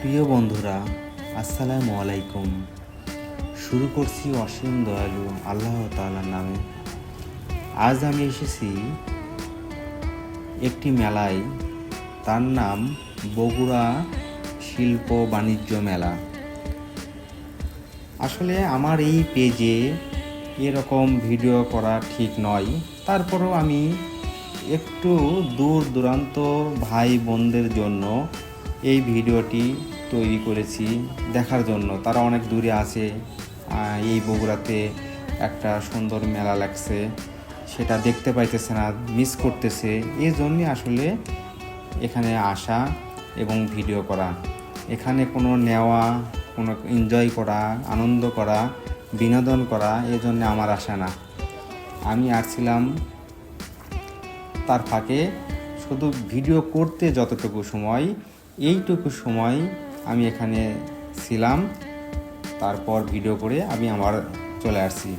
প্রিয় বন্ধুরা, আসসালামু আলাইকুম। শুরু করছি অসীম দয়ালু আল্লাহ তাআলার নামে। আজ আমি এসেছি একটি মেলায়, তার নাম বগুড়া শিল্প বাণিজ্য মেলা। আসলে আমার এই পেজে এরকম ভিডিও করা ঠিক নয়, তারপরেও আমি একটু দূর দূরান্ত ভাই বোনদের জন্য এই ভিডিওটি তৈরি করেছি দেখার জন্য। তারা অনেক দূরে আছে, এই বগুড়াতে একটা সুন্দর মেলা লাগছে, সেটা দেখতে পাইতেছে না, মিস করতেছে। এই জন্যই আসলে এখানে আসা এবং ভিডিও করা। এখানে কোনো নেওয়া, কোনো এনজয় করা, আনন্দ করা, বিনোদন করা, এই জন্যে আমার আসা না। আমি আসছিলাম তার ফাঁকে শুধু ভিডিও করতে যতটুকু সময়, এইটুকু সময় আমি এখানে ছিলাম, তারপর ভিডিও করে আমি আবার চলে আসছি।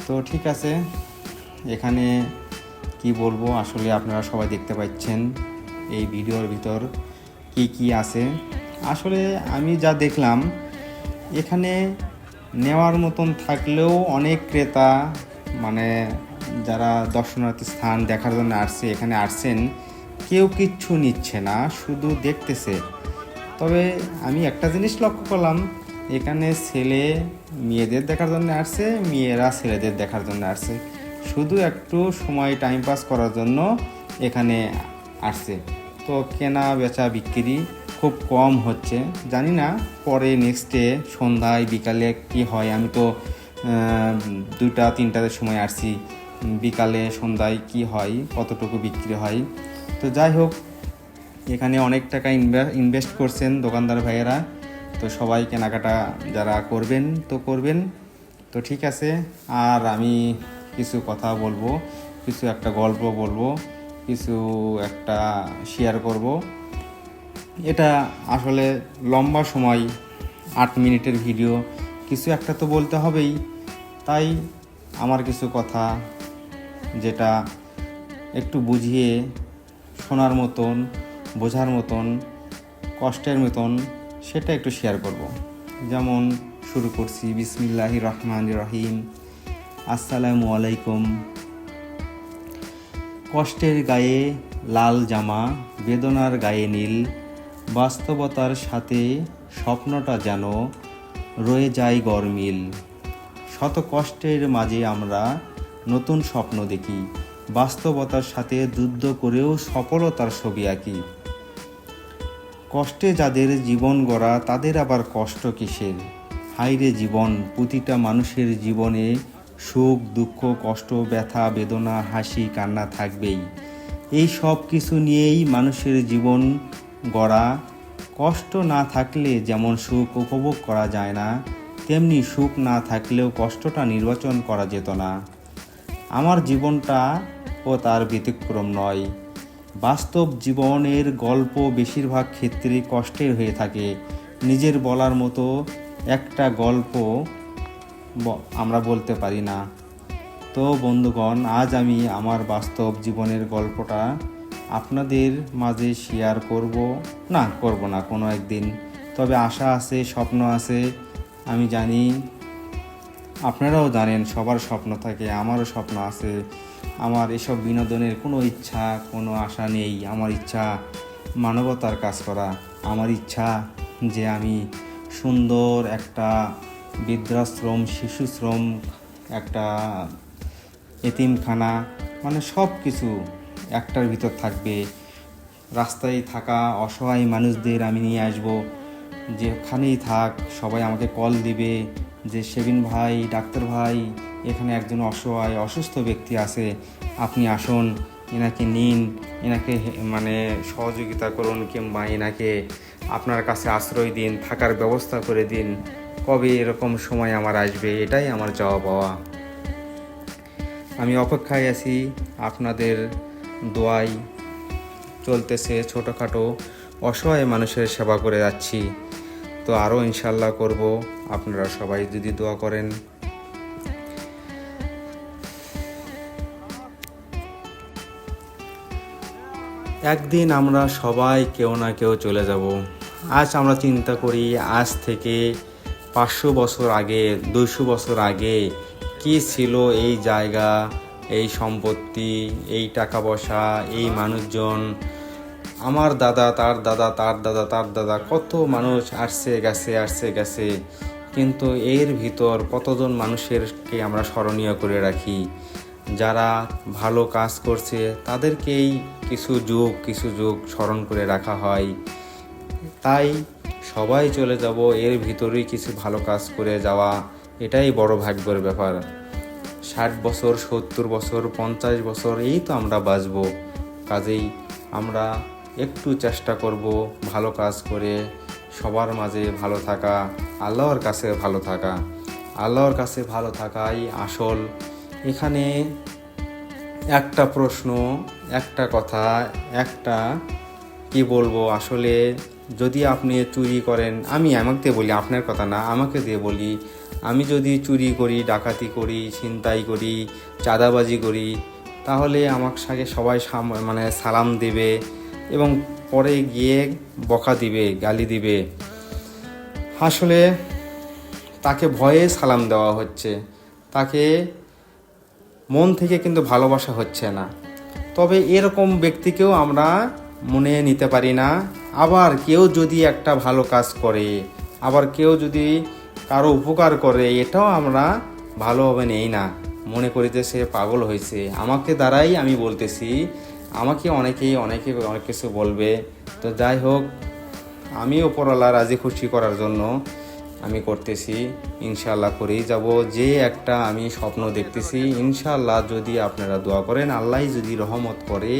তো ঠিক আছে, এখানে কি বলবো, আসলে আপনারা সবাই দেখতে পাচ্ছেন এই ভিডিওর ভিতর কি কি আছে। আসলে আমি যা দেখলাম, এখানে নেওয়ার মতন থাকলেও অনেক ক্রেতা, মানে যারা দর্শনার্থী স্থান দেখার জন্য আসছে, এখানে আসছেন, কেউ কিচ্ছু নিচ্ছে না, শুধু দেখতেছে। তবে আমি একটা জিনিস লক্ষ্য করলাম, এখানে ছেলে মেয়েদের দেখার জন্য আসছে, মেয়েরা ছেলেদের দেখার জন্য আসছে, শুধু একটু সময় টাইম পাস করার জন্য এখানে আসছে। তো কেনা বেচা বিক্রি খুব কম হচ্ছে, জানি না পরে নেক্সটে সন্ধ্যায় বিকালে কি হয়। আমি তো 2টা-3টার সময় আসছি, বিকালে সন্ধ্যায় কি হয়, কতটুকু বিক্রি হয়। তো যাই হোক, এখানে অনেক টাকা ইনভেস্ট করছেন দোকানদার ভাইয়েরা, তো সবাই কেনাকাটা যারা করবেন তো করবেন। তো ঠিক আছে, আর আমি কিছু কথা বলবো, কিছু একটা গল্প বলবো, কিছু একটা শেয়ার করব। এটা আসলে লম্বা সময়, 8 মিনিটের ভিডিও, কিছু একটা তো বলতে হবেই। তাই আমার কিছু কথা, যেটা একটু বুঝিয়ে শোনার মতন, বোঝার মতন, কষ্টের মতন, সেটা একটু শেয়ার করব। যেমন শুরু করছি, বিসমিল্লাহির রহমানির রহিম। আসসালামু আলাইকুম। কষ্টের গায়ে লাল জামা, বেদনার গায়ে নীল, বাস্তবতার সাথে স্বপ্নটা যেন রয়ে যায় গরমিল। শত কষ্টের মাঝে আমরা নতুন স্বপ্ন দেখি, বাস্তবতার সাথে যুদ্ধ করেও সফলতার ছবি আঁকি। কষ্টে যাদের জীবন গড়া, তাদের আবার কষ্ট কিসের? হায়রে জীবন, প্রতিটা মানুষের জীবনে সুখ দুঃখ, কষ্ট, ব্যথা, বেদনা, হাসি, কান্না থাকবেই। এই সব কিছু নিয়েই মানুষের জীবন গড়া। কষ্ট না থাকলে যেমন সুখ উপভোগ করা যায় না, তেমনি সুখ না থাকলেও কষ্টটা নির্বাচন করা যেত না। আমার জীবনটা ও তার ব্যতিক্রম নয়। বাস্তব জীবনের গল্প বেশিরভাগ ক্ষেত্রে কষ্টের হয়ে থাকে। নিজের বলার মতো একটা গল্প আমরা বলতে পারি না। তো বন্ধুগণ, আজ আমি আমার বাস্তব জীবনের গল্পটা আপনাদের মাঝে শেয়ার করব না কোনো একদিন। তবে আশা আছে, স্বপ্ন আছে, আমি জানি আপনারাও জানেন, সবার স্বপ্ন থাকে, আমারও স্বপ্ন আছে। আমার এসব বিনোদনের কোনো ইচ্ছা, কোনো আশা নেই। আমার ইচ্ছা মানবতার কাজ করা। আমার ইচ্ছা যে আমি সুন্দর একটা বৃদ্ধাশ্রম, শিশুশ্রম, একটা এতিমখানা, মানে সব কিছু একটার ভিতর থাকবে। রাস্তায় থাকা অসহায় মানুষদের আমি নিয়ে আসব, যেখানেই থাক সবাই আমাকে কল দিবে যে সেবিন ভাই, ডাক্তার ভাই, এখানে একজন অসহায় অসুস্থ ব্যক্তি আছে, আপনি আসুন, এনাকে নিন, এনাকে মানে সহযোগিতা করুন, কিংবা এনাকে আপনার কাছে আশ্রয় দিন, থাকার ব্যবস্থা করে দিন। কবে এরকম সময় আমার আসবে, এটাই আমার চাওয়া পাওয়া। আমি অপেক্ষায় আছি, আপনাদের দোয়ায় চলতেছে। ছোটোখাটো অসহায় মানুষের সেবা করে যাচ্ছি, তো আরও ইনশাল্লাহ করব, আপনারা সবাই যদি দোয়া করেন। একদিন আমরা সবাই কেউ না কেউ চলে যাব, আজ আমরা চিন্তা করি আজ থেকে 500 বছর আগে, 200 বছর আগে কী ছিল এই জায়গা, এই সম্পত্তি, এই টাকা পয়সা, এই মানুষজন। আমার দাদা, তার দাদা, তার দাদা, তার দাদা, কত মানুষ আসছে গেছে, কিন্তু এর ভিতর কতজন মানুষেরকে আমরা স্মরণীয় করে রাখি। যারা ভালো কাজ করছে তাদেরকেই কিছু যুগ স্মরণ করে রাখা হয়। তাই সবাই চলে যাব, এর ভিতরেই কিছু ভালো কাজ করে যাওয়া, এটাই বড় ভাগ্যের ব্যাপার। 60 বছর, 70 বছর, 50 বছর এই তো আমরা বাঁচব। কাজেই আমরা একটু চেষ্টা করব ভালো কাজ করে সবার মাঝে ভালো থাকা, আল্লাহর কাছে ভালো থাকা। আল্লাহর কাছে ভালো থাকাই আসল। এখানে একটা প্রশ্ন, একটা কথা, একটা কি বলবো, আসলে যদি আপনি চুরি করেন, আমাকে বলি, আপনার কথা না, আমাকে দিয়ে বলি, আমি যদি চুরি করি, ডাকাতি করি, ছিনতাই করি, চাঁদাবাজি করি, তাহলে আমার সাথে সবাই সালাম দেবে এবং পরে গিয়ে বকা দিবে, গালি দিবে। আসলে তাকে ভয়ে সালাম দেওয়া হচ্ছে, তাকে মন থেকে কিন্তু ভালোবাসা হচ্ছে না। তবে এরকম ব্যক্তিকেও আমরা মনে নিতে পারি না। আবার কেউ যদি একটা ভালো কাজ করে, আবার কেউ যদি কারো উপকার করে, এটাও আমরা ভালোভাবে নেই না, মনে করি যে সে পাগল হয়েছে। আমাকে দ্বারাই আমি বলতেছি, আমাকে অনেকে অনেক কিছু বলবে। তো যাই হোক, আমি ওপরওয়ালা রাজি খুশি করার জন্য আমি করতেছি, ইনশাআল্লাহ করেই যাব। যে একটা আমি স্বপ্ন দেখতেছি, ইনশাআল্লাহ যদি আপনারা দোয়া করেন, আল্লাহ যদি রহমত করে,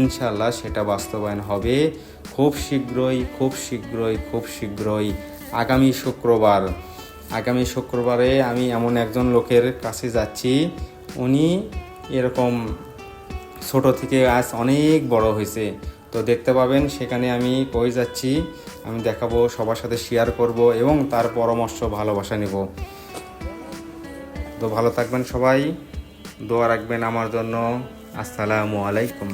ইনশাআল্লাহ সেটা বাস্তবায়ন হবে খুব শীঘ্রই। আগামী শুক্রবারে আমি এমন একজন লোকের কাছে যাচ্ছি, উনি এরকম ছোট থেকে আজ অনেক বড় হয়েছে। তো দেখতে পাবেন সেখানে আমি কই যাচ্ছি, আমি দেখাবো, সবার সাথে শেয়ার করব এবং তার পরামর্শ, ভালোবাসা নেব। তো ভালো থাকবেন সবাই, দোয়া রাখবেন আমার জন্য। আসসালামু আলাইকুম।